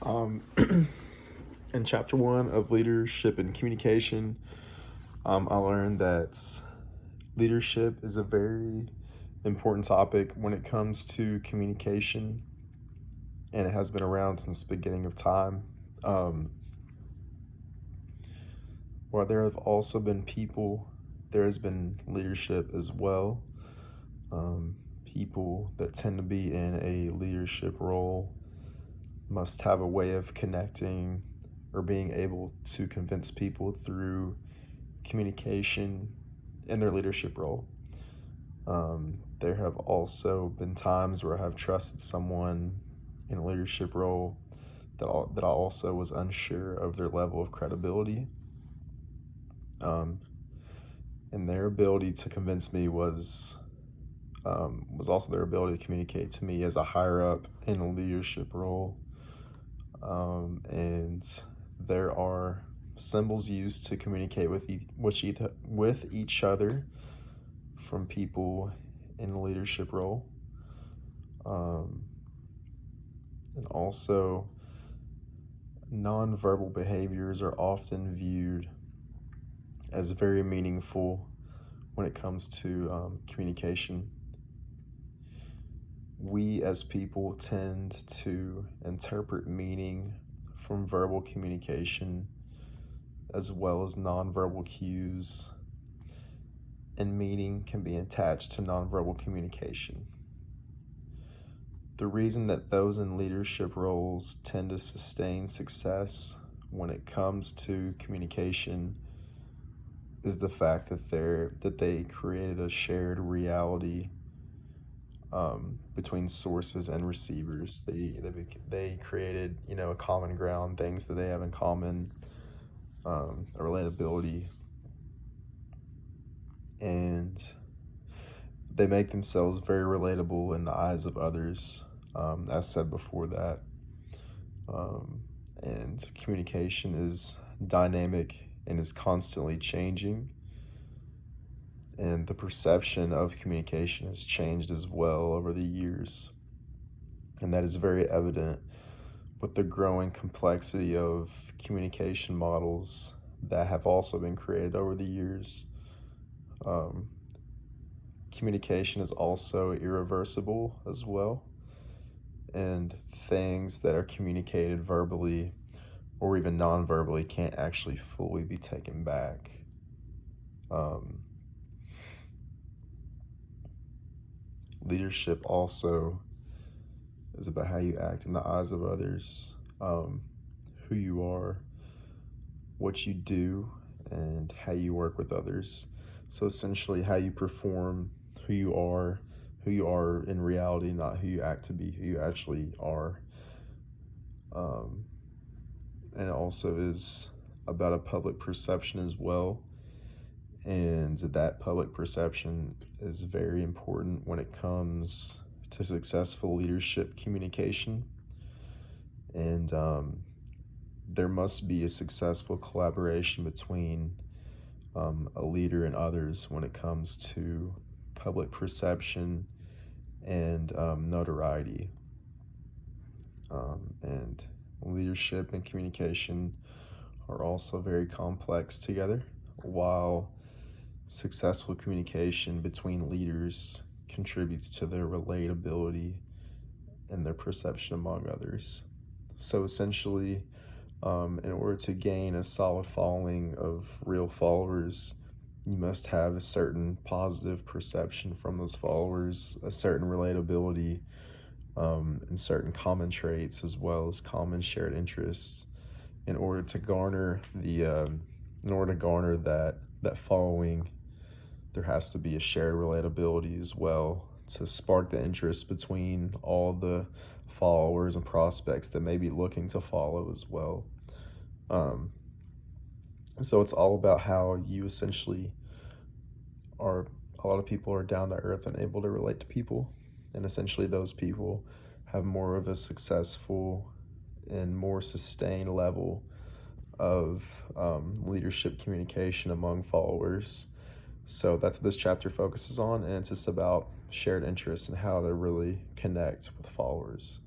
Um, in chapter one of leadership and communication, I learned that leadership is a very important topic when it comes to communication, and it has been around since the beginning of time. Um, while there have also been people, there has been leadership as well. People that tend to be in a leadership role must have a way of connecting or being able to convince people through communication in their leadership role. There have also been times where I have trusted someone in a leadership role that I also was unsure of their level of credibility. And their ability to convince me was also their ability to communicate to me as a higher up in a leadership role. And there are symbols used to communicate with each other from people in the leadership role. And also, nonverbal behaviors are often viewed as very meaningful when it comes to communication. We as people tend to interpret meaning from verbal communication as well as nonverbal cues, and meaning can be attached to nonverbal communication. The reason that those in leadership roles tend to sustain success when it comes to communication is the fact that they created a shared reality between sources and receivers. They created a common ground, things that they have in common, a relatability, and they make themselves very relatable in the eyes of others. As said before that, and communication is dynamic and is constantly changing. And the perception of communication has changed as well over the years. And that is very evident with the growing complexity of communication models that have also been created over the years. Communication is also irreversible as well. And things that are communicated verbally or even non-verbally can't actually fully be taken back. Leadership also is about how you act in the eyes of others, who you are, what you do, and how you work with others. So essentially how you perform, who you are in reality, not who you act to be, who you actually are. And it also is about a public perception as well. And that public perception is very important when it comes to successful leadership communication. And there must be a successful collaboration between a leader and others when it comes to public perception and notoriety. And leadership and communication are also very complex together, while successful communication between leaders contributes to their relatability and their perception among others. So essentially, in order to gain a solid following of real followers, you must have a certain positive perception from those followers, a certain relatability, and certain common traits as well as common shared interests in order to garner that following. There has to be a shared relatability as well to spark the interest between all the followers and prospects that may be looking to follow as well. So it's all about how you essentially are. A lot of people are down to earth and able to relate to people, and essentially those people have more of a successful and more sustained level of leadership communication among followers. So that's what this chapter focuses on, and it's just about shared interests and how to really connect with followers.